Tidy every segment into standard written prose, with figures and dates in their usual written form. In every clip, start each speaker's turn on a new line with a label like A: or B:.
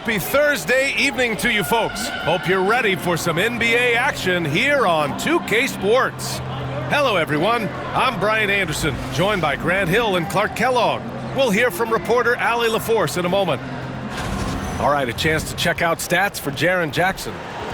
A: Happy Thursday evening to you folks. Hope you're ready for some NBA action here on 2K Sports. Hello everyone, I'm Brian Anderson, joined by Grant Hill and Clark Kellogg. We'll hear from reporter Allie LaForce in a moment. All right, a chance to check out stats for Jaren Jackson.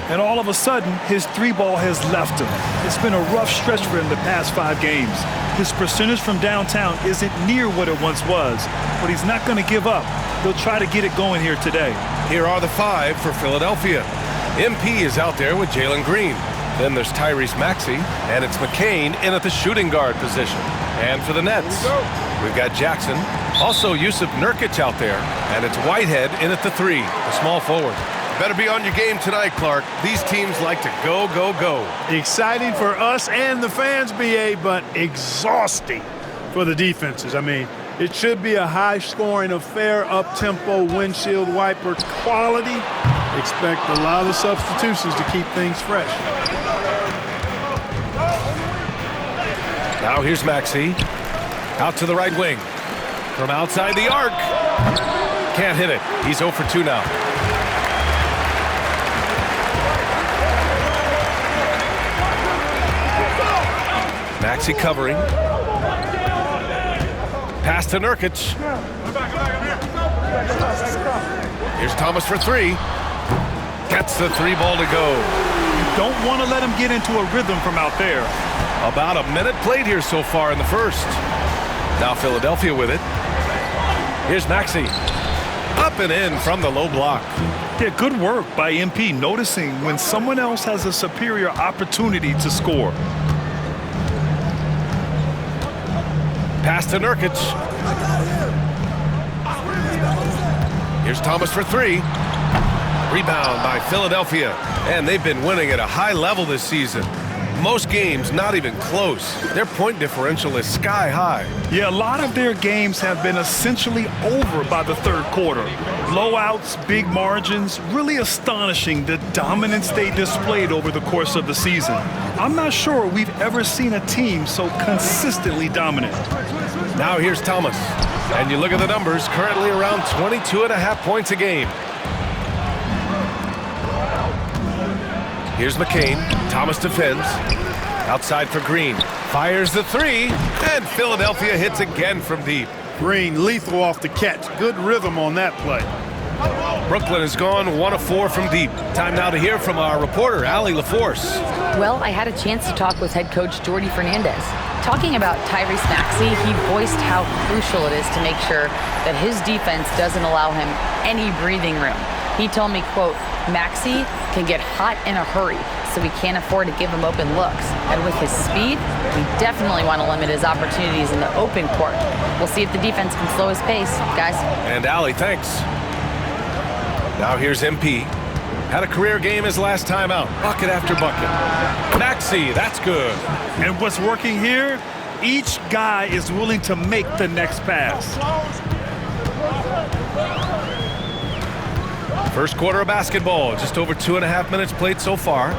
B: And all of a sudden, his three ball has left him. It's been a rough stretch for him the past 5 games. His percentage from downtown isn't near what it once was, but he's not going to give up. He'll try to get it going here today.
A: Here are the 5 for Philadelphia. MP is out there with Jalen Green. Then there's Tyrese Maxey, and it's McCain in at the shooting guard position. And for the Nets, we've got Jackson, also Yusuf Nurkic out there, and it's Whitehead in at the 3, the small forward. Better be on your game tonight, Clark. These teams like to go, go, go.
C: Exciting for us and the fans, BA, but exhausting for the defenses. I mean, it should be a high-scoring affair, up-tempo, windshield wiper quality. Expect a lot of substitutions to keep things fresh.
A: Now here's Maxey. Out to the right wing. From outside the arc. Can't hit it. He's 0 for 2 now. Maxey covering. Pass to Nurkic. Here's Thomas for 3. Gets the 3 ball to go.
B: You don't want to let him get into a rhythm from out there.
A: About a minute played here so far in the first. Now Philadelphia with it. Here's Maxey. Up and in from the low block.
B: Yeah, good work by MP noticing when someone else has a superior opportunity to score.
A: Pass to Nurkic. Here's Thomas for 3. Rebound by Philadelphia. And they've been winning at a high level this season. Most games not even close. Their point differential is sky high.
B: Yeah, a lot of their games have been essentially over by the third quarter. Blowouts, big margins, really astonishing the dominance they displayed over the course of the season. I'm not sure we've ever seen a team so consistently dominant.
A: Now here's Thomas. And you look at the numbers, currently around 22.5 points a game. Here's McCain. Thomas defends. Outside for Green. Fires the 3. And Philadelphia hits again from deep.
C: Green lethal off the catch. Good rhythm on that play.
A: Brooklyn has gone 1 of 4 from deep. Time now to hear from our reporter, Allie LaForce.
D: Well, I had a chance to talk with head coach Jordi Fernandez. Talking about Tyrese Maxey, he voiced how crucial it is to make sure that his defense doesn't allow him any breathing room. He told me, quote, Maxey can get hot in a hurry, so we can't afford to give him open looks. And with his speed, we definitely want to limit his opportunities in the open court. We'll see if the defense can slow his pace, guys.
A: And Allie, thanks. Now here's MP. Had a career game his last time out. Bucket after bucket. Maxey, that's good.
B: And what's working here? Each guy is willing to make the next pass.
A: First quarter of basketball, just over 2.5 minutes played so far.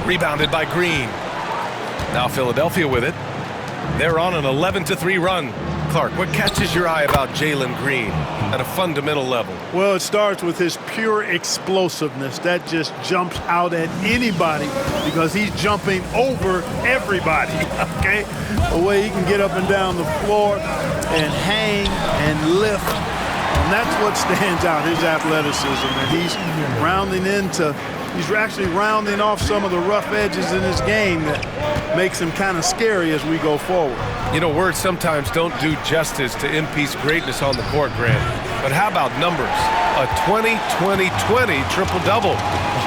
A: Rebounded by Green. Now Philadelphia with it. They're on an 11-3 run. Clark, what catches your eye about Jalen Green at a fundamental level?
C: Well, it starts with his pure explosiveness. That just jumps out at anybody because he's jumping over everybody, okay? The way he can get up and down the floor and hang and lift. And that's what stands out, his athleticism. And he's actually rounding off some of the rough edges in his game that makes him kind of scary as we go forward.
A: You know, words sometimes don't do justice to MP's greatness on the court, Grant. But how about numbers? A 20-20-20 triple-double.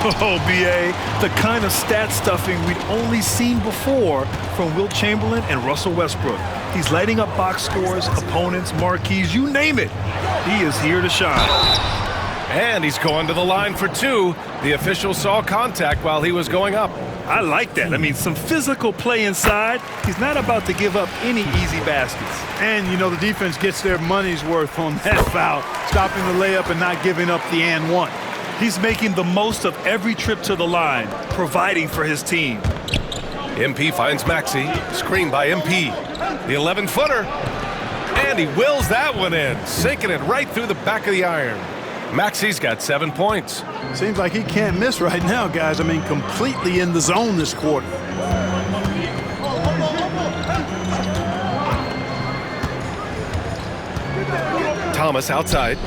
B: Oh, BA, the kind of stat stuffing we'd only seen before from Wilt Chamberlain and Russell Westbrook. He's lighting up box scores, opponents, marquees, you name it. He is here to shine.
A: And he's going to the line for 2. The official saw contact while he was going up.
B: I like that. I mean, some physical play inside. He's not about to give up any easy baskets.
C: And, you know, the defense gets their money's worth on that foul, stopping the layup and not giving up the and one.
B: He's making the most of every trip to the line, providing for his team.
A: MP finds Maxey. Screen by MP. The 11-footer. And he wills that one in, sinking it right through the back of the iron. Maxey's got 7 points.
C: Seems like he can't miss right now, guys. I mean, completely in the zone this quarter.
A: Thomas outside.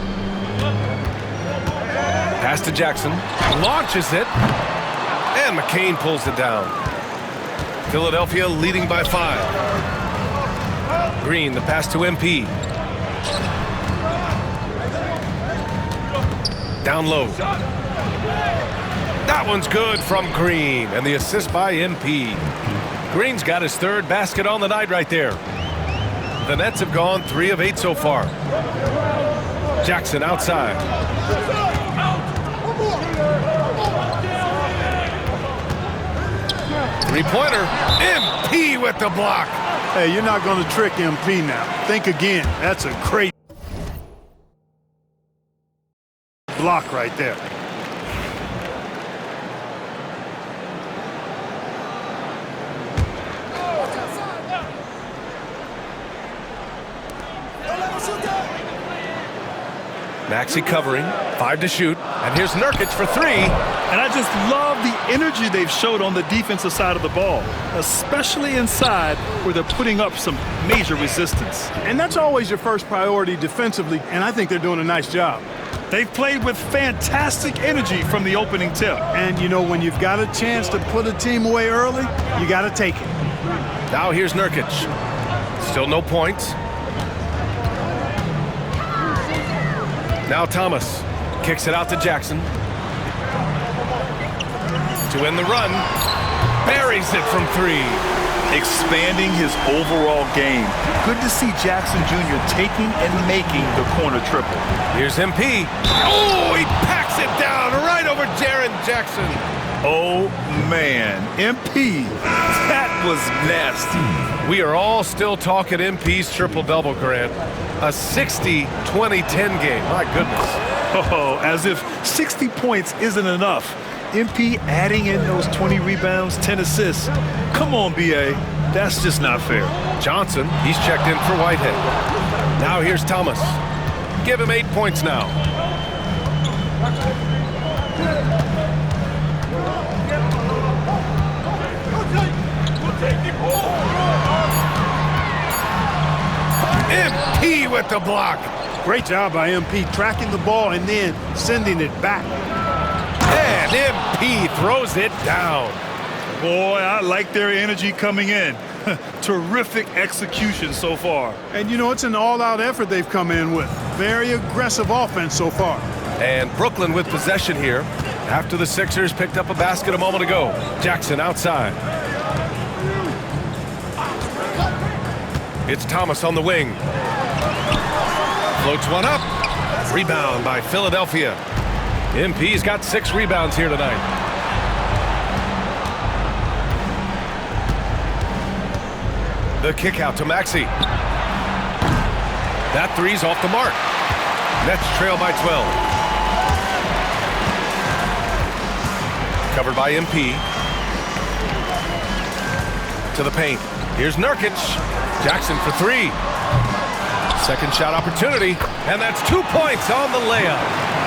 A: Pass to Jackson. Launches it. And McCain pulls it down. Philadelphia leading by 5. Green, the pass to MP. Down low. That one's good from Green. And the assist by MP. Green's got his 3rd basket on the night right there. The Nets have gone 3 of 8 so far. Jackson outside. Three-pointer. MP with the block.
C: Hey, you're not going to trick MP now. Think again. That's a great block right there.
A: Maxey covering, 5 to shoot, and here's Nurkic for 3.
B: And I just love the energy they've showed on the defensive side of the ball, especially inside where they're putting up some major resistance.
C: And that's always your first priority defensively, and I think they're doing a nice job.
B: They've played with fantastic energy from the opening tip.
C: And, you know, when you've got a chance to put a team away early, you got to take it.
A: Now here's Nurkic. Still no points. Now Thomas kicks it out to Jackson. To end the run. Buries it from 3.
B: Expanding his overall game. Good to see Jackson Jr. taking and making the corner triple.
A: Here's MP. Oh, he packs it down right over Jaren Jackson.
B: Oh, man. MP, that was nasty.
A: We are all still talking MP's triple-double, Grant. A 60-20-10 game. My goodness.
B: Oh, as if 60 points isn't enough. MP adding in those 20 rebounds, 10 assists. Come on, BA. That's just not fair.
A: Johnson, he's checked in for Whitehead. Now here's Thomas. Give him 8 points now. MP with the block.
C: Great job by MP tracking the ball and then sending it back.
A: And MP throws it down.
B: Boy, I like their energy coming in. Terrific execution so far.
C: And, you know, it's an all-out effort they've come in with. Very aggressive offense so far.
A: And Brooklyn with possession here after the Sixers picked up a basket a moment ago. Jackson outside. It's Thomas on the wing. Floats one up. Rebound by Philadelphia. MP's got 6 rebounds here tonight. The kick out to Maxey. That three's off the mark. Nets trail by 12. Covered by MP. To the paint. Here's Nurkic. Jackson for 3. Second shot opportunity. And that's 2 points on the layup.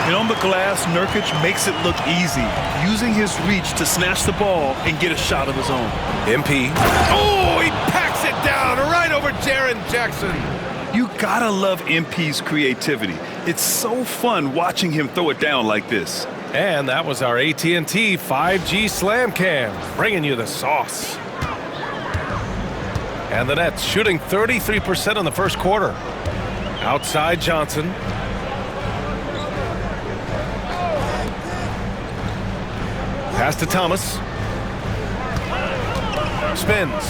B: And on the glass, Nurkic makes it look easy, using his reach to snatch the ball and get a shot of his own.
A: MP. Oh, he packs it down right over Jaren Jackson.
B: You gotta love MP's creativity. It's so fun watching him throw it down like this.
A: And that was our AT&T 5G Slam Cam, bringing you the sauce. And the Nets shooting 33% in the first quarter. Outside Johnson. Pass to Thomas. Spins.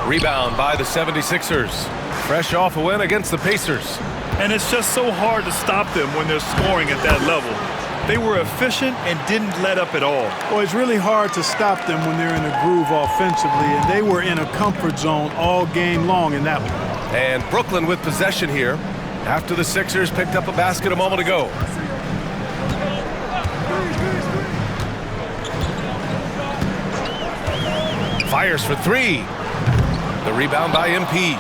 A: Rebound by the 76ers. Fresh off a win against the Pacers.
B: And it's just so hard to stop them when they're scoring at that level. They were efficient and didn't let up at all.
C: Well, it's really hard to stop them when they're in a groove offensively, and they were in a comfort zone all game long in that one.
A: And Brooklyn with possession here after the Sixers picked up a basket a moment ago. Fires for 3. The rebound by MP.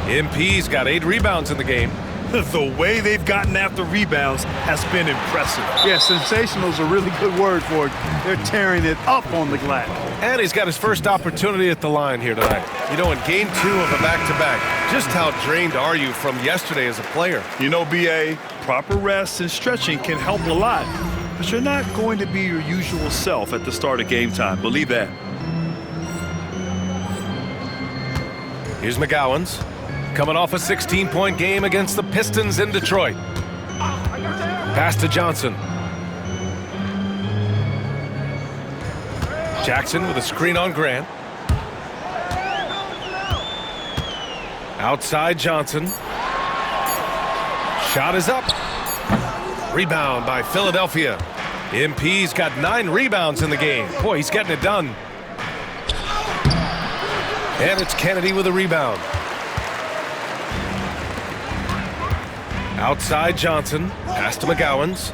A: MP's got 8 rebounds in the game.
B: The way they've gotten after rebounds has been impressive.
C: Yeah, sensational is a really good word for it. They're tearing it up on the glass.
A: And he's got his first opportunity at the line here tonight. You know, in game 2 of a back-to-back, just how drained are you from yesterday as a player?
B: You know, B.A., proper rest and stretching can help a lot, but you're not going to be your usual self at the start of game time. Believe that.
A: Here's McGowan's. Coming off a 16-point game against the Pistons in Detroit. Pass to Johnson. Jackson with a screen on Grant. Outside Johnson. Shot is up. Rebound by Philadelphia. MP's got 9 rebounds in the game. Boy, he's getting it done. And it's Kennedy with a rebound. Outside Johnson, pass to McGowan's.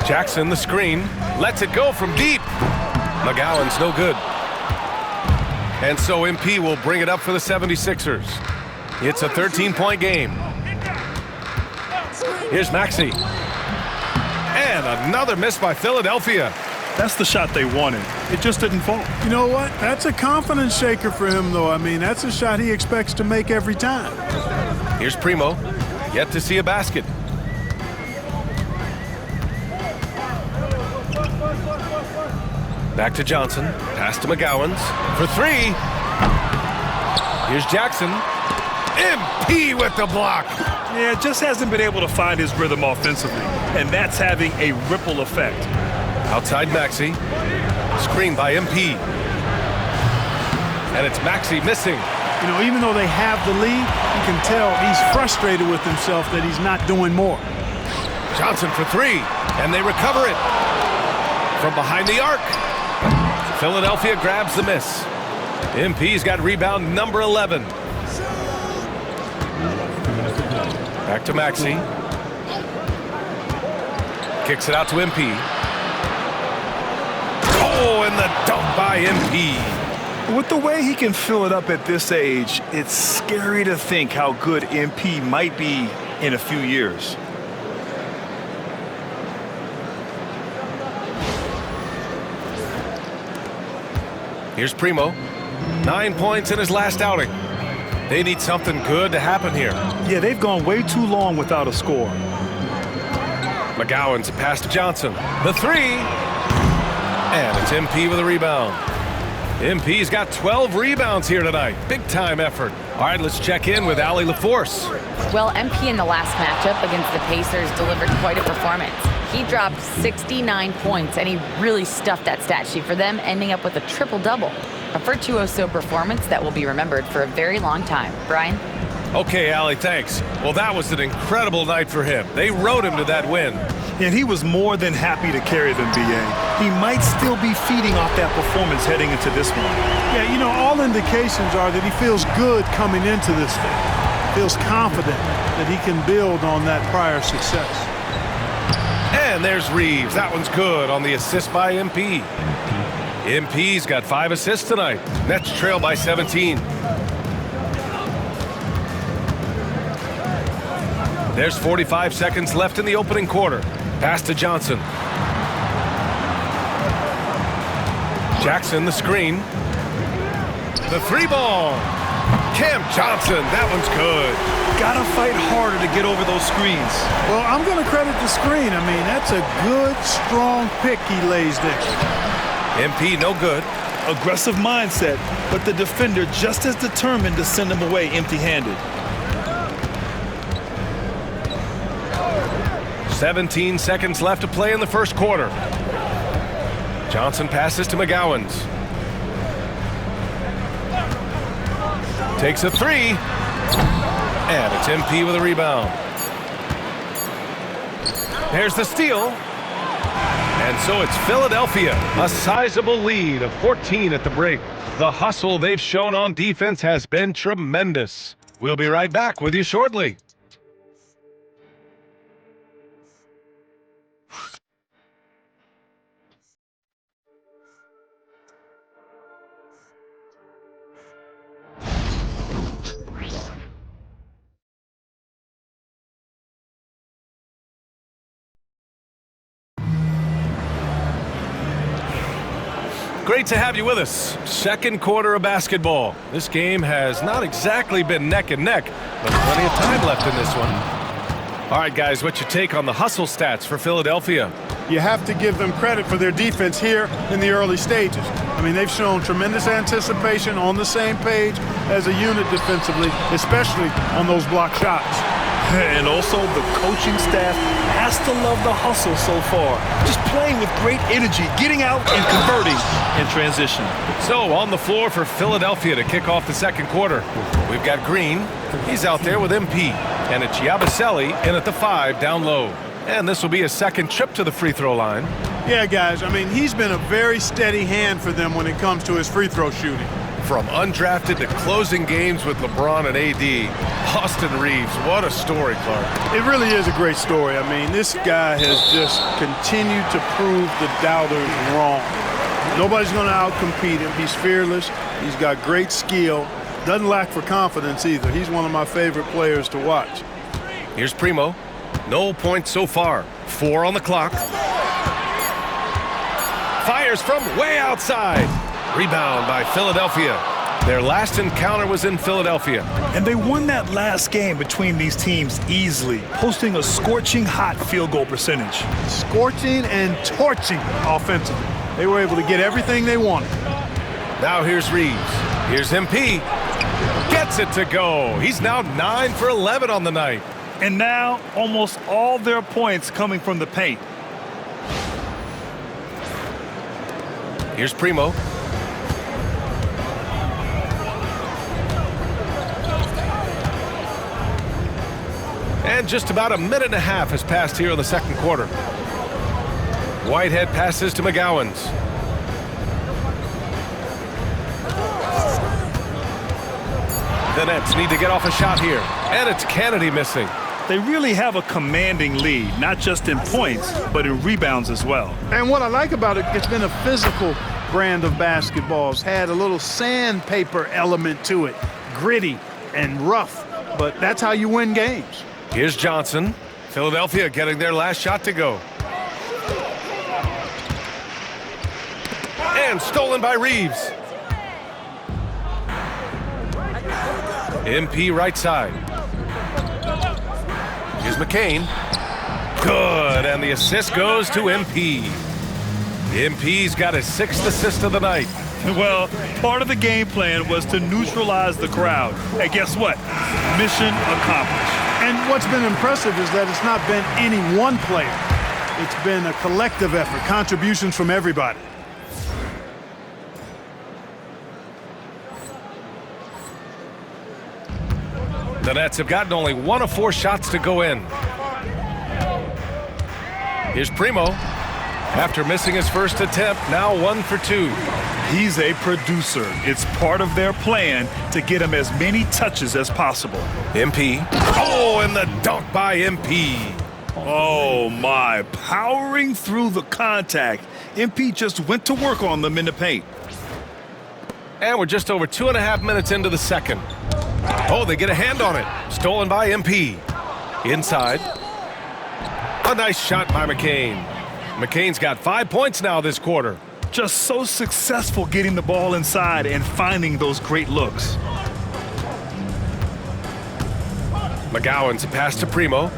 A: Jackson, the screen, lets it go from deep. McGowan's no good. And so MP will bring it up for the 76ers. It's a 13-point game. Here's Maxey. And another miss by Philadelphia.
B: That's the shot they wanted. It just didn't fall.
C: You know what? That's a confidence shaker for him, though. I mean, that's a shot he expects to make every time.
A: Here's Primo. Yet to see a basket. Back to Johnson. Pass to McGowan's. For 3. Here's Jackson. MP with the block.
B: Yeah, just hasn't been able to find his rhythm offensively, and that's having a ripple effect.
A: Outside Maxey. Screen by MP. And it's Maxey missing.
C: You know, even though they have the lead, you can tell he's frustrated with himself that he's not doing more.
A: Johnson for 3. And they recover it. From behind the arc. Philadelphia grabs the miss. MP's got rebound number 11. Back to Maxey. Kicks it out to MP. Oh, and the dunk by MP.
B: With the way he can fill it up at this age, it's scary to think how good MP might be in a few years.
A: Here's Primo. 9 points in his last outing. They need something good to happen here.
B: Yeah, they've gone way too long without a score.
A: McGowan's pass to Johnson. The 3. And it's MP with a rebound. MP's got 12 rebounds here tonight. Big time effort. All right, let's check in with Allie LaForce.
D: Well, MP in the last matchup against the Pacers delivered quite a performance. He dropped 69 points, and he really stuffed that stat sheet for them, ending up with a triple-double. A virtuoso performance that will be remembered for a very long time. Brian?
A: Okay, Allie, thanks. Well, that was an incredible night for him. They rode him to that win.
B: And he was more than happy to carry them, B.A. He might still be feeding off that performance heading into this one.
C: Yeah, you know, all indications are that he feels good coming into this thing. Feels confident that he can build on that prior success.
A: And there's Reeves. That one's good on the assist by MP. MP's got 5 assists tonight. Nets trail by 17. There's 45 seconds left in the opening quarter. Pass to Johnson. Jackson, the screen. The 3-ball. Cam Johnson, that one's good.
B: Gotta fight harder to get over those screens.
C: Well, I'm going to credit the screen. I mean, that's a good, strong pick he lays there.
A: MP, no good.
B: Aggressive mindset, but the defender just as determined to send him away empty-handed.
A: 17 seconds left to play in the first quarter. Johnson passes to McGowan's. Takes a 3. And it's MP with a rebound. There's the steal. And so it's Philadelphia. A sizable lead of 14 at the break. The hustle they've shown on defense has been tremendous. We'll be right back with you shortly. Great to have you with us. Second quarter of basketball. This game has not exactly been neck and neck, but plenty of time left in this one. All right, guys, what's your take on the hustle stats for Philadelphia?
C: You have to give them credit for their defense here in the early stages. I mean, they've shown tremendous anticipation, on the same page as a unit defensively, especially on those block shots.
B: And also the coaching staff has to love the hustle so far. Just playing with great energy, getting out and converting in transition.
A: So on the floor for Philadelphia to kick off the second quarter, we've got Green. He's out there with MP. And it's Yabusele in at the 5 down low. And this will be his second trip to the free throw line.
C: Yeah, guys, I mean, he's been a very steady hand for them when it comes to his free throw shooting.
A: From undrafted to closing games with LeBron and AD, Austin Reeves, what a story, Clark.
C: It really is a great story. I mean, this guy has just continued to prove the doubters wrong. Nobody's going to outcompete him. He's fearless. He's got great skill. Doesn't lack for confidence either. He's one of my favorite players to watch.
A: Here's Primo. No points so far. 4 on the clock. Fires from way outside. Rebound by Philadelphia. Their last encounter was in Philadelphia.
B: And they won that last game between these teams easily, posting a scorching hot field goal percentage.
C: Scorching and torching offensively. They were able to get everything they wanted.
A: Now here's Reeves. Here's MP. Gets it to go. He's now 9 for 11 on the night.
B: And now almost all their points coming from the paint.
A: Here's Primo. And just about a minute and a half has passed here in the second quarter. Whitehead passes to McGowans. The Nets need to get off a shot here. And it's Kennedy missing.
B: They really have a commanding lead, not just in points, but in rebounds as well.
C: And what I like about it, it's been a physical brand of basketball. It's had a little sandpaper element to it. Gritty and rough, but that's how you win games.
A: Here's Johnson. Philadelphia getting their last shot to go. And stolen by Reeves. MP right side. Here's McCain. Good, and the assist goes to MP. MP's got his 6th assist of the night.
B: Well, part of the game plan was to neutralize the crowd. And guess what? Mission accomplished.
C: And what's been impressive is that it's not been any one player. It's been a collective effort, contributions from everybody.
A: The Nets have gotten only 1 of 4 shots to go in. Here's Primo. After missing his first attempt, now 1 for 2.
B: He's a producer. It's part of their plan to get him as many touches as possible.
A: MP. Oh, and the dunk by MP.
B: Oh, my. Powering through the contact. MP just went to work on them in the paint.
A: And we're just over 2.5 minutes into the second. Oh, they get a hand on it. Stolen by MP. Inside. A nice shot by McCain. McCain's got 5 points now this quarter.
B: Just so successful getting the ball inside and finding those great looks.
A: McGowan's pass to Primo.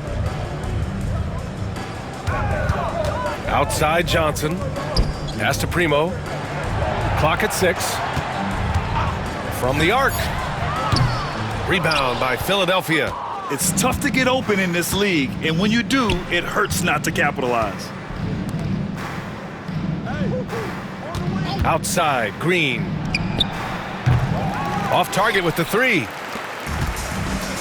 A: Outside Johnson. Pass to Primo. Clock at 6. From the arc. Rebound by Philadelphia.
B: It's tough to get open in this league, and when you do, it hurts not to capitalize.
A: Outside, Green. Off target with the 3.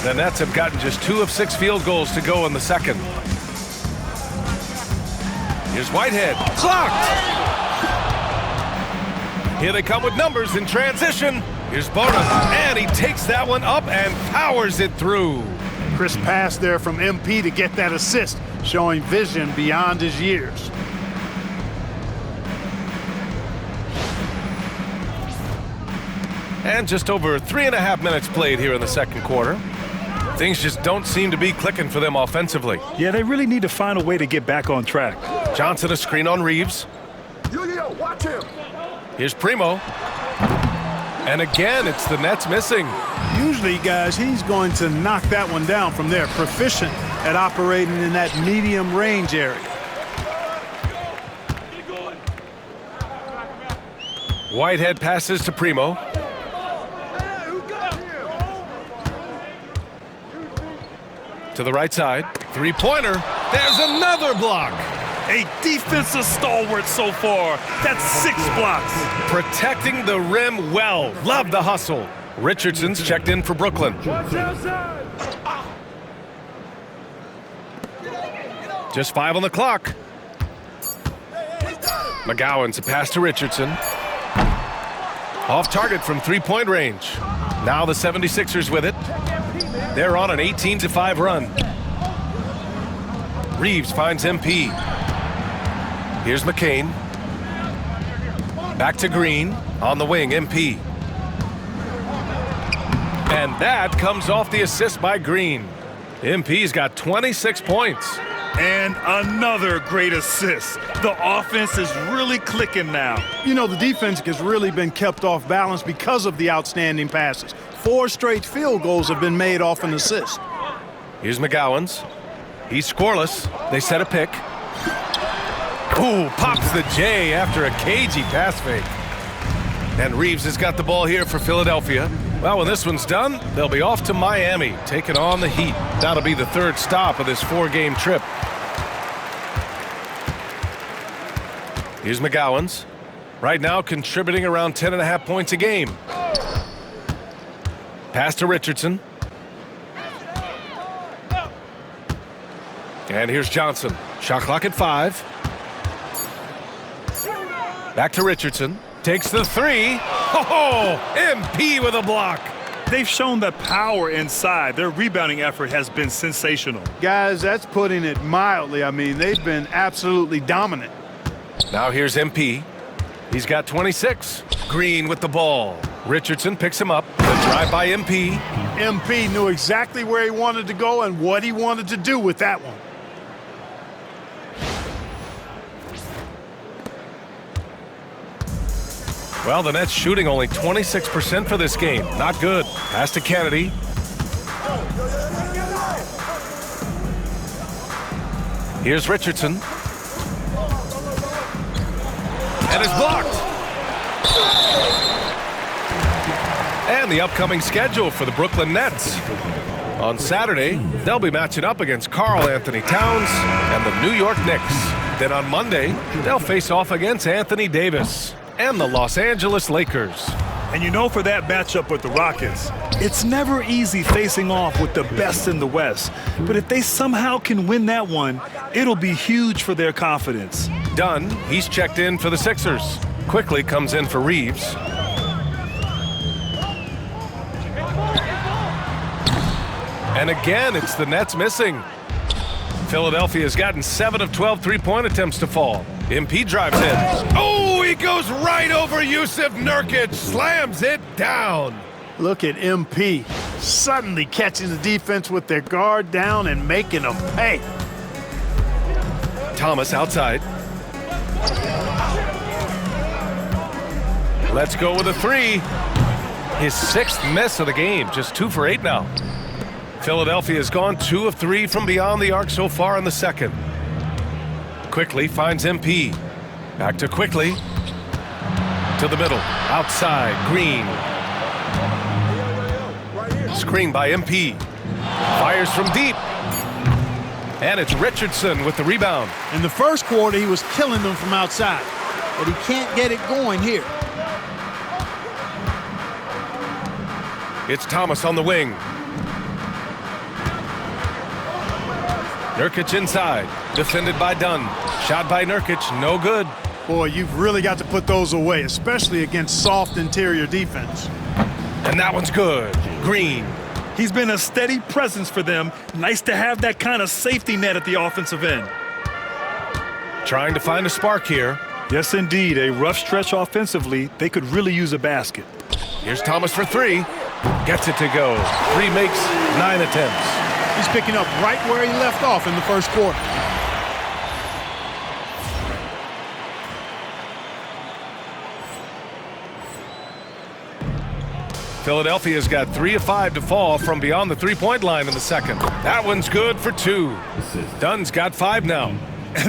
A: The Nets have gotten just 2 of 6 field goals to go in the second. Here's Whitehead. Clocked! Here they come with numbers in transition. Here's Bona, and he takes that one up and powers it through.
C: Crisp pass there from MP to get that assist, showing vision beyond his years.
A: And just over 3.5 minutes played here in the second quarter. Things just don't seem to be clicking for them offensively.
B: Yeah, they really need to find a way to get back on track.
A: Johnson a screen on Reeves.
C: Yo, watch him.
A: Here's Primo. And again, it's the Nets missing.
C: Usually, guys, he's going to knock that one down from there. Proficient at operating in that medium range area.
A: Whitehead passes to Primo. To the right side. Three-pointer. There's another block.
B: A defensive stalwart so far. That's 6 blocks.
A: Protecting the rim well. Love the hustle. Richardson's checked in for Brooklyn. Just 5 on the clock. McGowan's a pass to Richardson. Off target from three-point range. Now the 76ers with it. They're on an 18-5 run. Reeves finds MP. Here's McCain. Back to Green. On the wing, MP. And that comes off the assist by Green. MP's got 26 points.
B: And another great assist. The offense is really clicking now.
C: You know, the defense has really been kept off balance because of the outstanding passes. 4 straight field goals have been made off an assist.
A: Here's McGowan's. He's scoreless. They set a pick. Ooh, pops the J after a cagey pass fake. And Reeves has got the ball here for Philadelphia. Well, when this one's done, they'll be off to Miami, taking on the Heat. That'll be the 3rd stop of this 4-game trip. Here's McGowan's. Right now contributing around 10.5 points a game. Pass to Richardson. And here's Johnson. Shot clock at 5. Back to Richardson. Takes the 3. Oh, MP with a block.
B: They've shown the power inside. Their rebounding effort has been sensational.
C: Guys, that's putting it mildly. I mean, they've been absolutely dominant.
A: Now here's MP. He's got 26. Green with the ball. Richardson picks him up. The drive by MP.
C: MP knew exactly where he wanted to go and what he wanted to do with that one.
A: Well, the Nets shooting only 26% for this game. Not good. Pass to Kennedy. Here's Richardson. And it's blocked. And the upcoming schedule for the Brooklyn Nets. On Saturday, they'll be matching up against Karl Anthony Towns and the New York Knicks. Then on Monday, they'll face off against Anthony Davis and the Los Angeles Lakers.
B: And you know, for that matchup with the Rockets, it's never easy facing off with the best in the West. But if they somehow can win that one, it'll be huge for their confidence.
A: Dunn, he's checked in for the Sixers. Quickly comes in for Reeves. And again, it's the Nets missing. Philadelphia's gotten 7 of 12 three-point attempts to fall. MP drives in. Oh, he goes right over Yusuf Nurkic, slams it down.
C: Look at MP suddenly catching the defense with their guard down and making them pay.
A: Thomas outside. Let's go with a 3. His 6th miss of the game, just 2 for 8 now. Philadelphia has gone 2 of 3 from beyond the arc so far in the second. Quickly finds MP. Back to Quickly. To the middle. Outside. Green. Screen by MP. Fires from deep. And it's Richardson with the rebound.
C: In the first quarter, he was killing them from outside, but he can't get it going here.
A: It's Thomas on the wing. Nurkic inside. Defended by Dunn. Shot by Nurkic. No good.
C: Boy, you've really got to put those away, especially against soft interior defense.
A: And that one's good. Green.
B: He's been a steady presence for them. Nice to have that kind of safety net at the offensive end.
A: Trying to find a spark here.
B: Yes, indeed. A rough stretch offensively. They could really use a basket.
A: Here's Thomas for 3. Gets it to go. 3 makes 9 attempts.
C: He's picking up right where he left off in the first quarter.
A: Philadelphia's got 3 of 5 to fall from beyond the three-point line in the second. That one's good for 2. Dunn's got 5 now.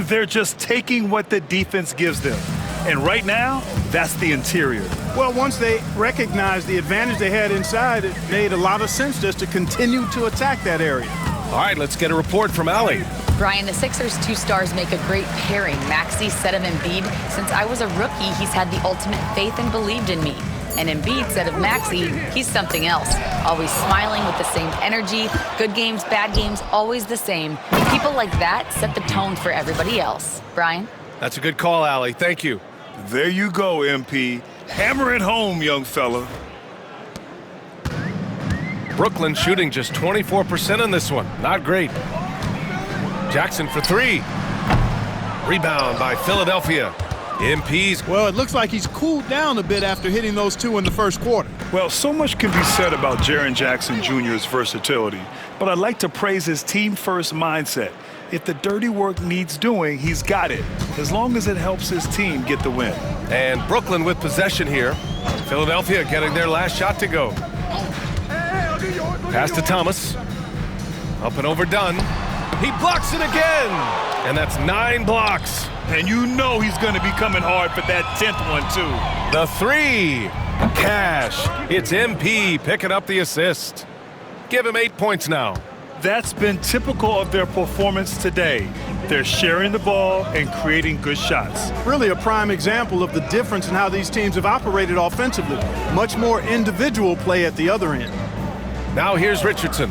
B: They're just taking what the defense gives them. And right now, that's the interior.
C: Well, once they recognized the advantage they had inside, it made a lot of sense just to continue to attack that area.
A: All right, let's get a report from Allie.
D: Brian, the Sixers' 2 stars make a great pairing. Maxey said of Embiid, since I was a rookie, he's had the ultimate faith and believed in me. And Embiid said of Maxey, he's something else. Always smiling with the same energy. Good games, bad games, always the same. People like that set the tone for everybody else. Brian?
A: That's a good call, Allie. Thank you.
B: There you go, MP. Hammer it home, young fella.
A: Brooklyn shooting just 24% in this one. Not great. Jackson for 3. Rebound by Philadelphia. MP's.
C: Well, it looks like he's cooled down a bit after hitting those 2 in the first quarter.
B: Well, so much can be said about Jaren Jackson Jr.'s versatility, but I'd like to praise his team-first mindset. If the dirty work needs doing, he's got it, as long as it helps his team get the win.
A: And Brooklyn with possession here. Philadelphia getting their last shot to go. Pass to Thomas. Up and over Dunn. He blocks it again. And that's 9 blocks.
B: And you know he's going to be coming hard for that 10th one, too.
A: The 3. Cash. It's MP picking up the assist. Give him 8 points now.
B: That's been typical of their performance today. They're sharing the ball and creating good shots.
C: Really a prime example of the difference in how these teams have operated offensively. Much more individual play at the other end.
A: Now here's Richardson.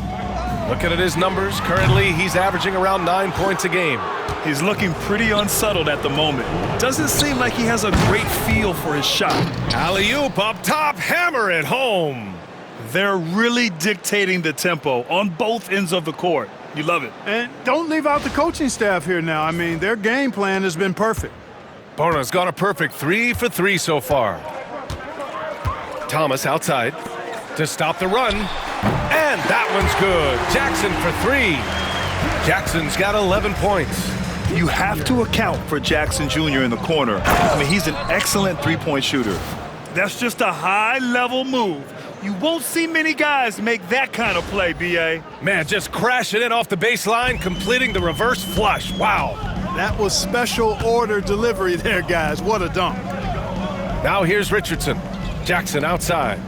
A: Looking at his numbers, currently he's averaging around 9 points a game.
B: He's looking pretty unsettled at the moment. Doesn't seem like he has a great feel for his shot.
A: Alley-oop up top, hammer it home.
B: They're really dictating the tempo on both ends of the court. You love it.
C: And don't leave out the coaching staff here now. I mean, their game plan has been perfect.
A: Bona's got a perfect 3 for 3 so far. Thomas outside to stop the run. And that one's good. Jackson for 3. Jackson's got 11 points.
B: You have to account for Jackson Jr. in the corner. I mean, he's an excellent three-point shooter. That's just a high-level move. You won't see many guys make that kind of play, B.A.
A: Man, just crashing in off the baseline, completing the reverse flush. Wow.
C: That was special order delivery there, guys. What a dunk.
A: Now here's Richardson. Jackson outside.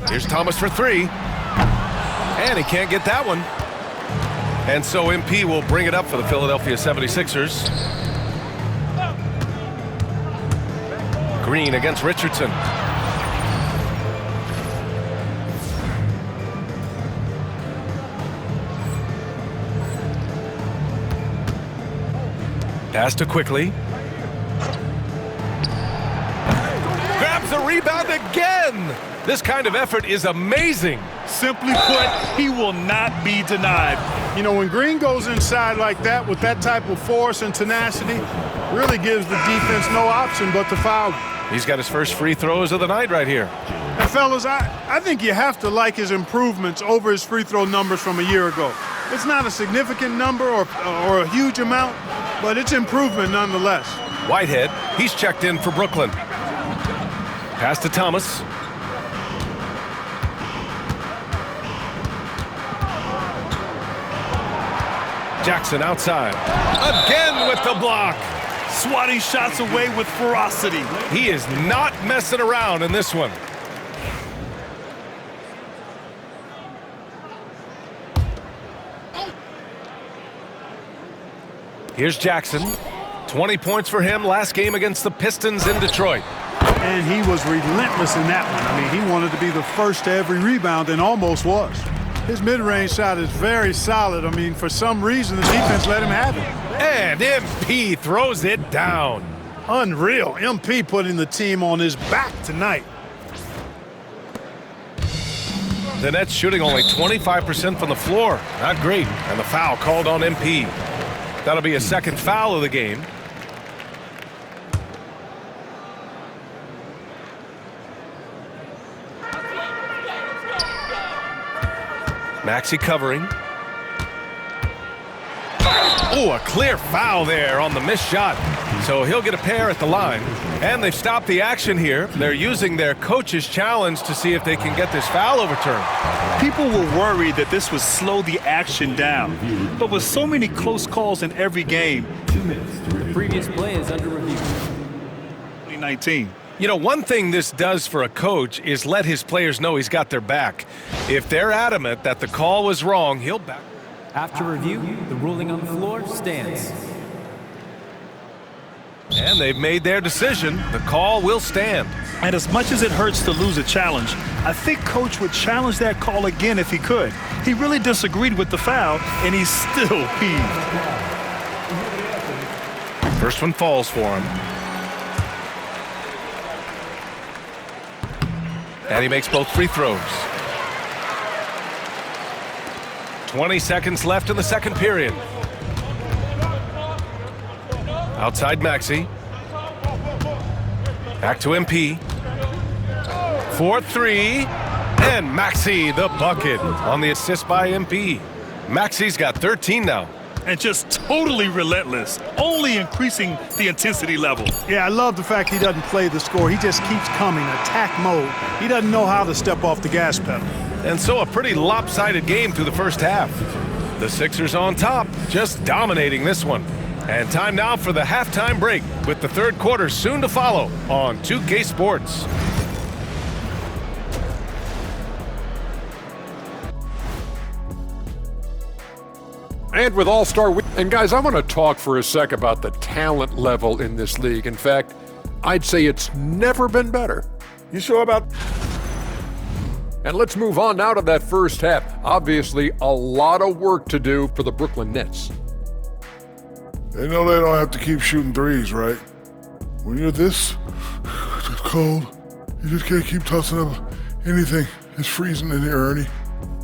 A: Here's Thomas for 3. And he can't get that one. And so MP will bring it up for the Philadelphia 76ers. Green against Richardson. Pass to Quickly. Grabs the rebound again. This kind of effort is amazing.
B: Simply put, he will not be denied.
C: You know, when Green goes inside like that with that type of force and tenacity, really gives the defense no option but to foul him.
A: He's got his first free throws of the night right here.
C: And fellas, I think you have to like his improvements over his free throw numbers from a year ago. It's not a significant number or a huge amount, but it's improvement nonetheless.
A: Whitehead, he's checked in for Brooklyn. Pass to Thomas. Jackson outside. Again with the block.
B: Swatting shots away with ferocity.
A: He is not messing around in this one. Here's Jackson. 20 points for him last game against the Pistons in Detroit.
C: And he was relentless in that one. I mean, he wanted to be the first to every rebound and almost was. His mid-range shot is very solid. I mean, for some reason, the defense let him have it.
A: And MP throws it down.
C: Unreal. MP putting the team on his back tonight.
A: The Nets shooting only 25% from the floor. Not great. And the foul called on MP. That'll be a second foul of the game. Maxey covering. Oh, a clear foul there on the missed shot. So he'll get a pair at the line. And they've stopped the action here. They're using their coach's challenge to see if they can get this foul overturned.
B: People were worried that this would slow the action down. But with so many close calls in every game,
E: 2 minutes. The previous play is under review.
B: 2019.
A: You know, one thing this does for a coach is let his players know he's got their back. If they're adamant that the call was wrong, he'll back.
E: After review, the ruling on the floor stands.
A: And they've made their decision. The call will stand.
B: And as much as it hurts to lose a challenge, I think Coach would challenge that call again if he could. He really disagreed with the foul, and he's still peeved.
A: First one falls for him. And he makes both free throws. 20 seconds left in the second period. Outside Maxey. Back to MP. 4-3. And Maxey the bucket on the assist by MP. Maxey's got 13 now.
B: And just totally relentless, only increasing the intensity level.
C: Yeah, I love the fact he doesn't play the score. He just keeps coming, attack mode. He doesn't know how to step off the gas pedal.
A: And so a pretty lopsided game through the first half. The Sixers on top, just dominating this one. And time now for the halftime break, with the third quarter soon to follow on 2K Sports.
F: And with All-Star Week, and guys, I want to talk for a sec about the talent level in this league. In fact, I'd say it's never been better.
G: You sure about?
F: And let's move on now to that first half. Obviously, a lot of work to do for the Brooklyn Nets.
G: They know they don't have to keep shooting threes, right? When you're this cold, you just can't keep tossing up anything. It's freezing in here, Ernie.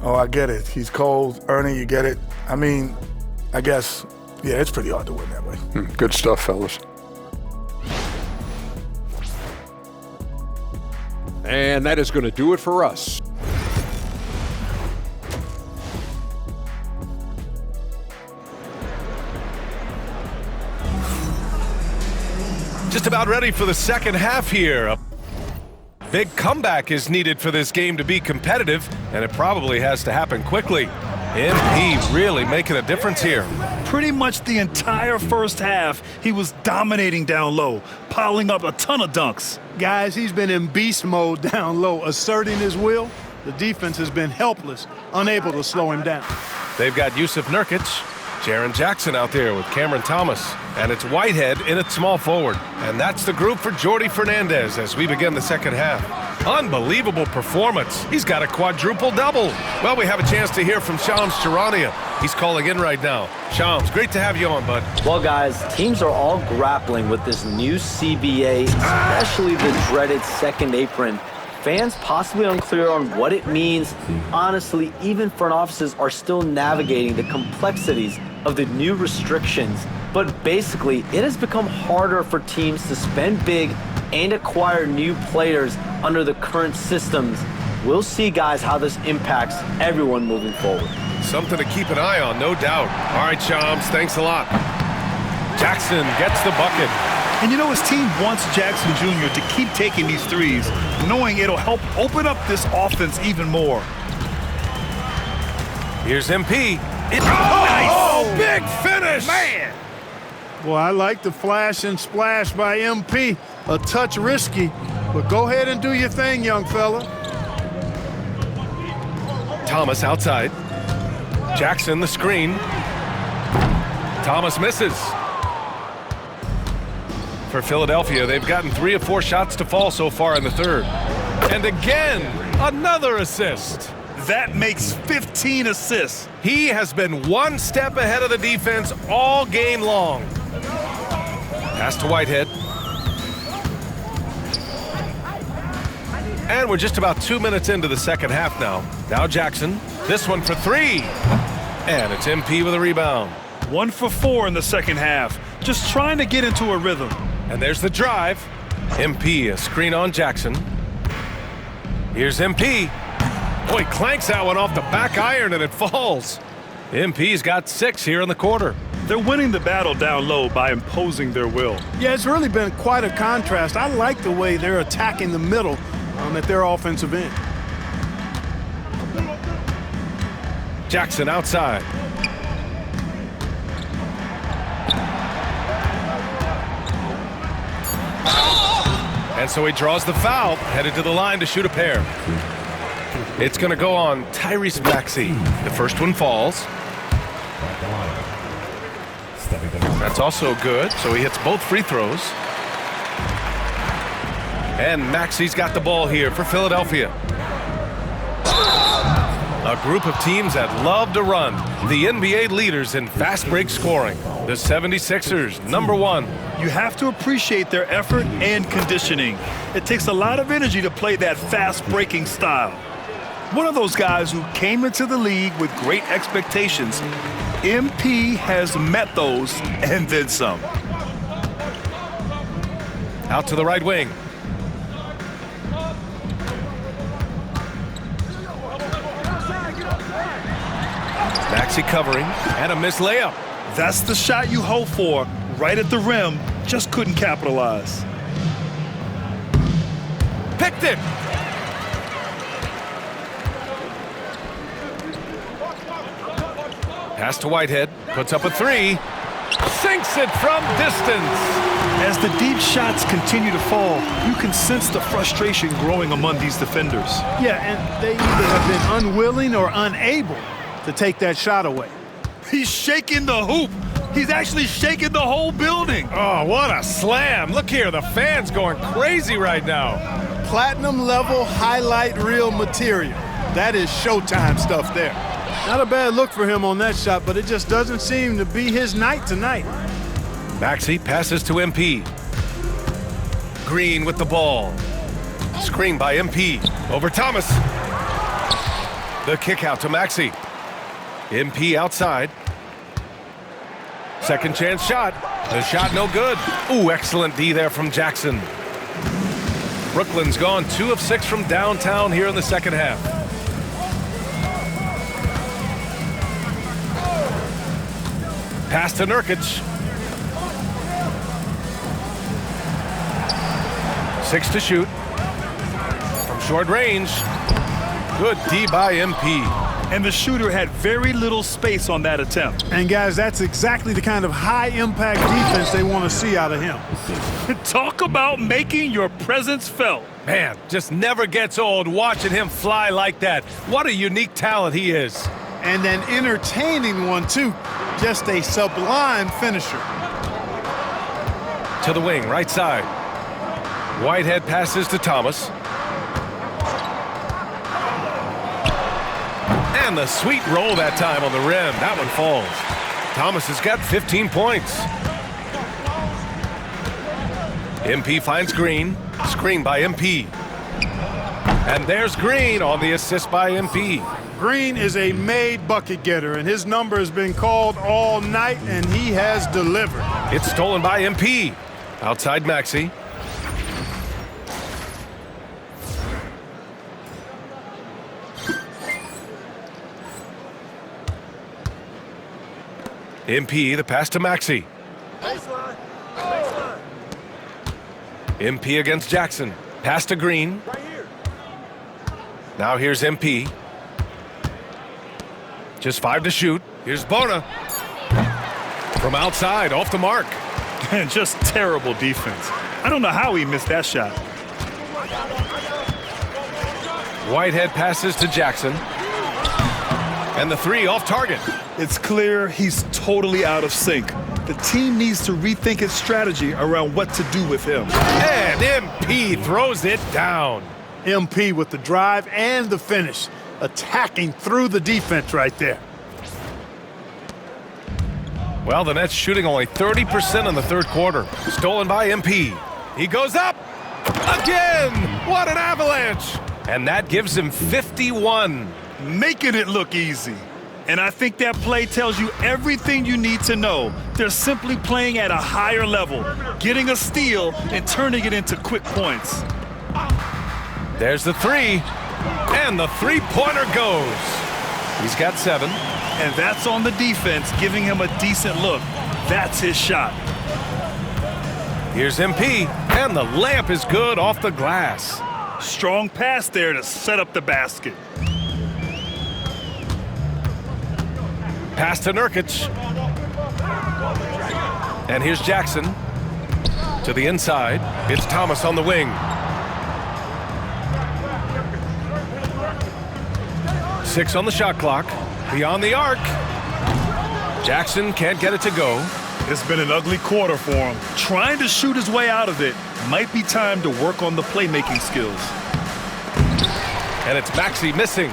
H: Oh, I get it. He's cold. Ernie, you get it. I mean, I guess, yeah, it's pretty hard to win that way.
F: Good stuff, fellas. And that is going to do it for us.
A: Just about ready for the second half here. A big comeback is needed for this game to be competitive, and it probably has to happen quickly. MP really making a difference here.
B: Pretty much the entire first half, he was dominating down low, piling up a ton of dunks.
C: Guys, he's been in beast mode down low, asserting his will. The defense has been helpless, unable to slow him down.
A: They've got Yusuf Nurkic, Jaren Jackson out there with Cameron Thomas, and it's Whitehead in at small forward. And that's the group for Jordi Fernandez as we begin the second half. Unbelievable performance. He's got a quadruple-double. Well, we have a chance to hear from Shams Charania. He's calling in right now. Shams, great to have you on, bud.
I: Well, guys, teams are all grappling with this new CBA, especially the dreaded second apron. Fans possibly unclear on what it means. Honestly, even front offices are still navigating the complexities of the new restrictions. But basically, it has become harder for teams to spend big and acquire new players under the current systems. We'll see, guys, how this impacts everyone moving forward.
A: Something to keep an eye on, no doubt. All right, Shams, thanks a lot. Jackson gets the bucket.
B: And you know, his team wants Jackson Jr. to keep taking these threes, knowing it'll help open up this offense even more.
A: Here's MP. Oh, big finish!
C: Man! Well, I like the flash and splash by MP. A touch risky, but go ahead and do your thing, young fella.
A: Thomas outside. Jackson the screen. Thomas misses. For Philadelphia, they've gotten 3 of 4 shots to fall so far in the third. And again, another assist.
B: That makes 15 assists.
A: He has been one step ahead of the defense all game long. Pass to Whitehead. And we're just about 2 minutes into the second half now. Now Jackson, this one for 3. And it's MP with a rebound.
B: 1 for 4 in the second half. Just trying to get into a rhythm.
A: And there's the drive. MP, a screen on Jackson. Here's MP. Oh, he clanks that one off the back iron and it falls. MP's got 6 here in the quarter.
B: They're winning the battle down low by imposing their will.
C: Yeah, it's really been quite a contrast. I like the way they're attacking the middle at their offensive end.
A: Jackson outside. And so he draws the foul, headed to the line to shoot a pair. It's going to go on Tyrese Maxey. The first one falls. That's also good, so he hits both free throws. And Maxey's got the ball here for Philadelphia. A group of teams that love to run. The NBA leaders in fast break scoring. The 76ers, #1.
B: You have to appreciate their effort and conditioning. It takes a lot of energy to play that fast breaking style. One of those guys who came into the league with great expectations. MP has met those and then some.
A: Out to the right wing. Maxey covering, and a missed layup.
B: That's the shot you hope for, right at the rim, just couldn't capitalize.
A: Picked it! Pass to Whitehead, puts up a three, sinks it from distance.
B: As the deep shots continue to fall, you can sense the frustration growing among these defenders.
C: Yeah, and they either have been unwilling or unable to take that shot away.
B: He's shaking the hoop. He's actually shaking the whole building.
A: Oh, what a slam. Look here, the fans going crazy right now.
C: Platinum level highlight reel material. That is Showtime stuff there. Not a bad look for him on that shot, but it just doesn't seem to be his night tonight.
A: Maxey passes to MP. Green with the ball. Screen by MP. Over Thomas. The kick out to Maxey. MP outside. Second chance shot. The shot no good. Ooh, excellent D there from Jackson. Brooklyn's gone 2 of 6 from downtown here in the second half. Pass to Nurkic. 6 to shoot. From short range. Good D by MP.
B: And the shooter had very little space on that attempt.
C: And guys, that's exactly the kind of high-impact defense they want to see out of him.
B: Talk about making your presence felt.
A: Man, just never gets old watching him fly like that. What a unique talent he is.
C: And an entertaining one, too. Just a sublime finisher.
A: To the wing, right side. Whitehead passes to Thomas. And the sweet roll that time on the rim. That one falls. Thomas has got 15 points. MP finds Green. Screen by MP. And there's Green on the assist by MP.
C: Green is a made bucket getter, and his number has been called all night, and he has delivered.
A: It's stolen by MP. Outside Maxey. MP, the pass to Maxey. MP against Jackson. Pass to Green. Now here's MP. Just 5 to shoot. Here's Bona. From outside, off the mark.
B: And just terrible defense. I don't know how he missed that shot.
A: Whitehead passes to Jackson. And the 3 off target.
B: It's clear he's totally out of sync. The team needs to rethink its strategy around what to do with him.
A: And MP throws it down.
C: MP with the drive and the finish. Attacking through the defense right there.
A: Well, the Nets shooting only 30% in the third quarter. Stolen by MP. He goes up again. What an avalanche. And that gives him 51.
B: Making it look easy. And I think that play tells you everything you need to know. They're simply playing at a higher level, getting a steal and turning it into quick points.
A: There's the 3. And the three-pointer goes. He's got 7.
B: And that's on the defense, giving him a decent look. That's his shot.
A: Here's MP, and the layup is good off the glass.
B: Strong pass there to set up the basket.
A: Pass to Nurkic. And here's Jackson. To the inside, it's Thomas on the wing. 6 on the shot clock. Beyond the arc. Jackson can't get it to go.
B: It's been an ugly quarter for him. Trying to shoot his way out of it. Might be time to work on the playmaking skills.
A: And it's Maxey missing.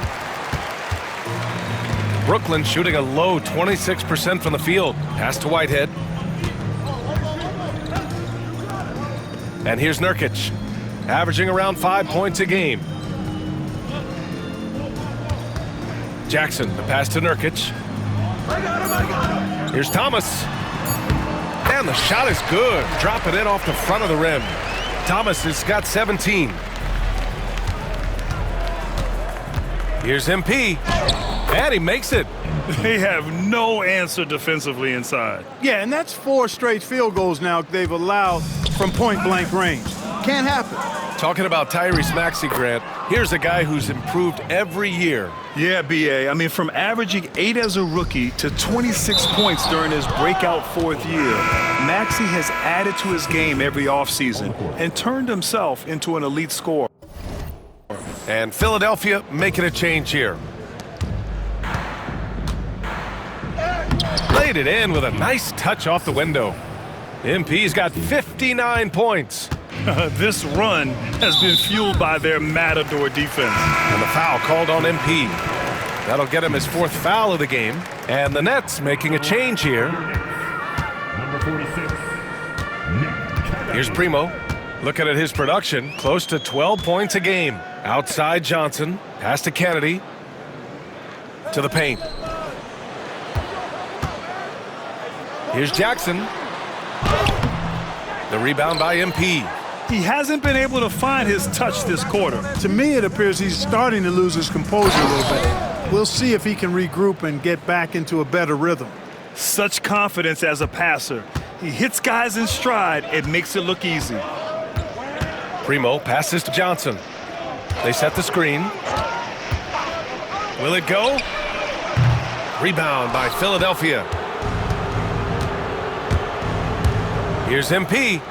A: Brooklyn shooting a low 26% from the field. Pass to Whitehead. And here's Nurkic, averaging around 5 points a game. Jackson, the pass to Nurkic. Here's Thomas. And the shot is good. Drop it in off the front of the rim. Thomas has got 17. Here's MP. And he makes it.
B: They have no answer defensively inside.
C: Yeah, and that's 4 straight field goals now they've allowed from point-blank range. Can't happen.
A: Talking about Tyrese Maxey, Grant, here's a guy who's improved every year.
B: Yeah, B.A. I mean, from averaging 8 as a rookie to 26 points during his breakout 4th year, Maxey has added to his game every offseason and turned himself into an elite scorer.
A: And Philadelphia making a change here. Laid it in with a nice touch off the window. MP's got 59 points.
B: This run has been fueled by their matador defense.
A: And the foul called on MP. That'll get him his 4th foul of the game. And the Nets making a change here.
J: Number 46.
A: Here's Primo. Looking at his production, close to 12 points a game. Outside Johnson. Pass to Kennedy. To the paint. Here's Jackson. The rebound by MP.
B: He hasn't been able to find his touch this quarter.
C: To me, it appears he's starting to lose his composure a little bit. We'll see if he can regroup and get back into a better rhythm.
B: Such confidence as a passer. He hits guys in stride and makes it look easy.
A: Primo passes to Johnson. They set the screen. Will it go? Rebound by Philadelphia. Here's MP.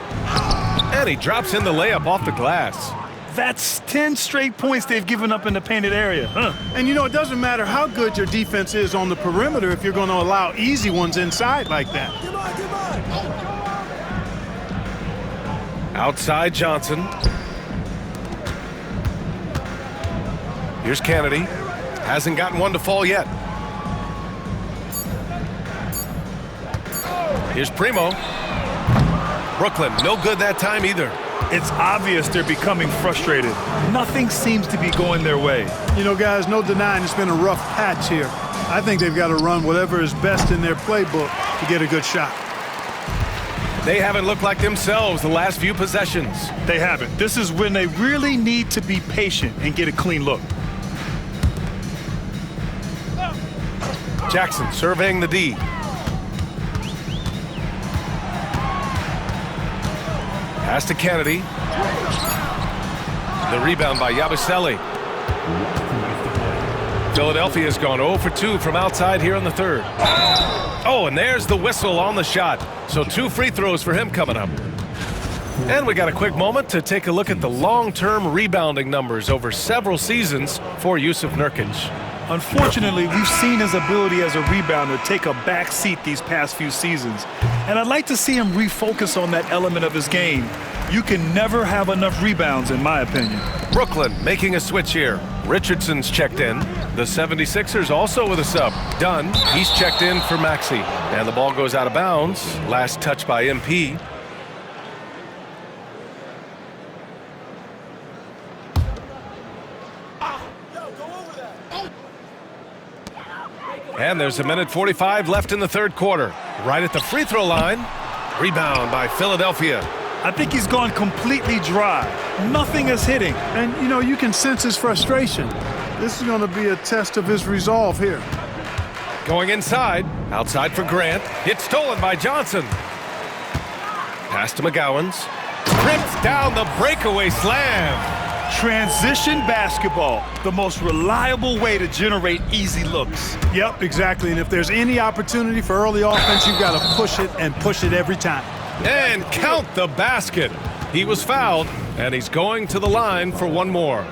A: And he drops in the layup off the glass.
B: That's 10 straight points they've given up in the painted area.
C: And you know, it doesn't matter how good your defense is on the perimeter if you're going to allow easy ones inside like that.
A: Outside Johnson. Here's Kennedy. Hasn't gotten one to fall yet. Here's Primo. Brooklyn, no good that time either.
B: It's obvious they're becoming frustrated. Nothing seems to be going their way.
C: You know, guys, no denying it's been a rough patch here. I think they've got to run whatever is best in their playbook to get a good shot.
A: They haven't looked like themselves the last few possessions.
B: They haven't. This is when they really need to be patient and get a clean look.
A: Jackson surveying the D. Pass to Kennedy. The rebound by Yabusele. Philadelphia's gone 0 for 2 from outside here in the 3rd. Oh, and there's the whistle on the shot. So 2 free throws for him coming up. And we got a quick moment to take a look at the long-term rebounding numbers over several seasons for Jusuf Nurkic.
B: Unfortunately, we've seen his ability as a rebounder take a back seat these past few seasons. And I'd like to see him refocus on that element of his game. You can never have enough rebounds, in my opinion.
A: Brooklyn making a switch here. Richardson's checked in. The 76ers also with a sub. Dunn, he's checked in for Maxey. And the ball goes out of bounds. Last touch by MP. And there's 1:45 left in the 3rd quarter. Right at the free throw line. Rebound by Philadelphia.
B: I think he's gone completely dry. Nothing is hitting.
C: And, you know, you can sense his frustration. This is going to be a test of his resolve here.
A: Going inside. Outside for Grant. It's stolen by Johnson. Pass to McGowan's. Rips down the breakaway slam.
B: Transition basketball, the most reliable way to generate easy looks.
C: Yep, exactly. And if there's any opportunity for early offense, you've got to push it and push it every time.
A: And count the basket. He was fouled, and he's going to the line for one more.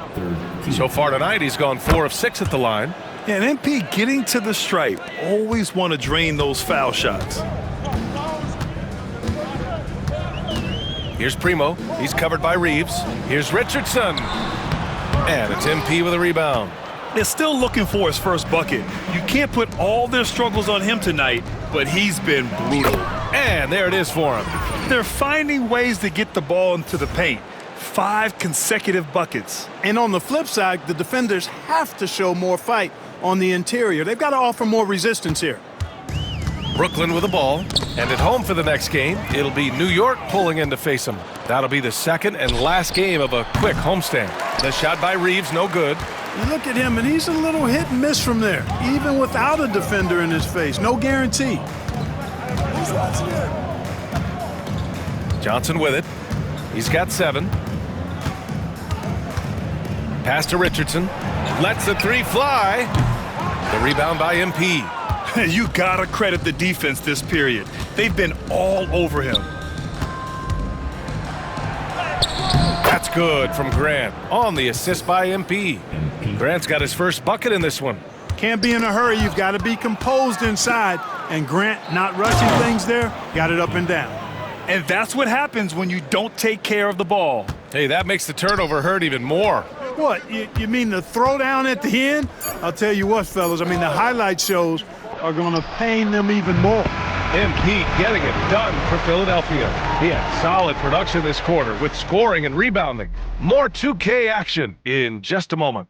A: So far tonight, he's gone 4 of 6 at the line.
B: Yeah, and MP getting to the stripe. Always want to drain those foul shots.
A: Here's Primo. He's covered by Reeves. Here's Richardson. And it's MP with a rebound.
B: They're still looking for his first bucket. You can't put all their struggles on him tonight, but he's been brutal.
A: And there it is for him.
B: They're finding ways to get the ball into the paint. 5 consecutive buckets.
C: And on the flip side, the defenders have to show more fight on the interior. They've got to offer more resistance here.
A: Brooklyn with the ball, and at home for the next game, it'll be New York pulling in to face them. That'll be the second and last game of a quick homestand. The shot by Reeves, no good.
C: You look at him, and he's a little hit and miss from there, even without a defender in his face. No guarantee.
A: Johnson with it. He's got 7. Pass to Richardson. Lets the 3 fly. The rebound by MP.
B: You gotta credit the defense this period. They've been all over him.
A: That's good from Grant on the assist by MP. Grant's got his first bucket in this one.
C: Can't be in a hurry. You've got to be composed inside. And Grant not rushing things there, got it up and down.
B: And that's what happens when you don't take care of the ball.
A: Hey, that makes the turnover hurt even more.
C: What, you mean the throwdown at the end? I'll tell you what, fellas, I mean, the highlight shows are going to pain them even more.
A: MP getting it done for Philadelphia. He had solid production this quarter with scoring and rebounding. More 2K action in just a moment.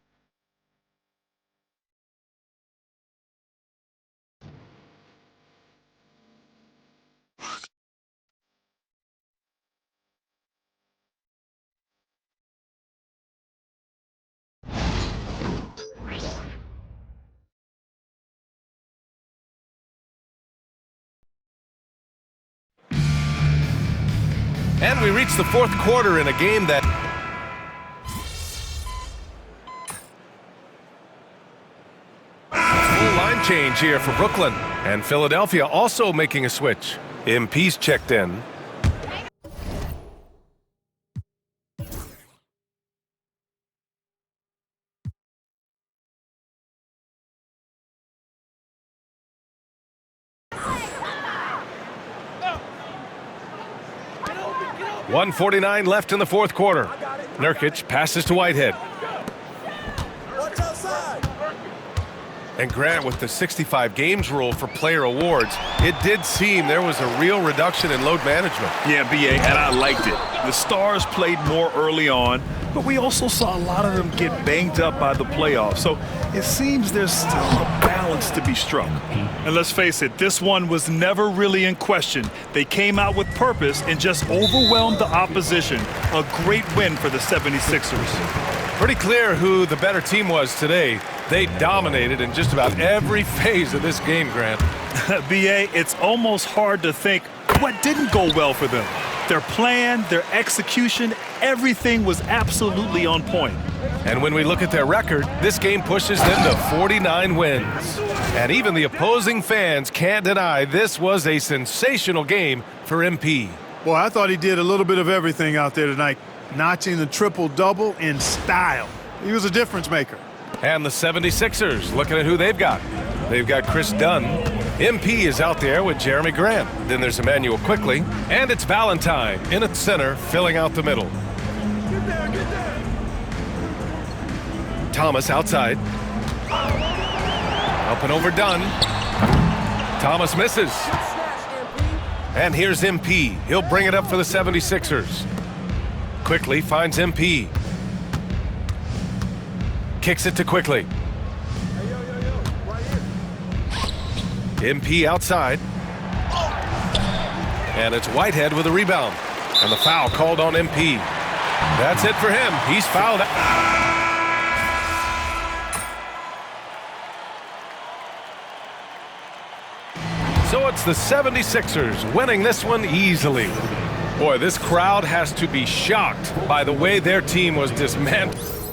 A: And we reach the 4th quarter in a game that full line change here for Brooklyn. And Philadelphia also making a switch. MP's checked in. .149 left in the 4th quarter. Nurkic passes to Whitehead. And Grant with the 65 games rule for player awards, it did seem there was a real reduction in load management.
B: Yeah, BA, and I liked it. The stars played more early on, but we also saw a lot of them get banged up by the playoffs. So it seems there's still a balance to be struck. And let's face it, this one was never really in question. They came out with purpose and just overwhelmed the opposition. A great win for the 76ers.
A: Pretty clear who the better team was today. They dominated in just about every phase of this game, Grant.
B: BA, it's almost hard to think what didn't go well for them. Their plan, their execution, everything was absolutely on point.
A: And when we look at their record, this game pushes them to 49 wins. And even the opposing fans can't deny this was a sensational game for MP.
C: Boy, I thought he did a little bit of everything out there tonight, notching the triple-double in style. He was a difference maker.
A: And the 76ers, looking at who they've got. They've got Chris Dunn. MP is out there with Jeremy Grant. Then there's Emmanuel Quickly. And it's Valentine in at center, filling out the middle. Thomas outside. Up and over Dunn. Thomas misses. And here's MP. He'll bring it up for the 76ers. Quickly finds MP. Kicks it to Quickly. MP outside. And it's Whitehead with a rebound. And the foul called on MP. That's it for him. He's fouled. So it's the 76ers winning this one easily. Boy, this crowd has to be shocked by the way their team was dismantled.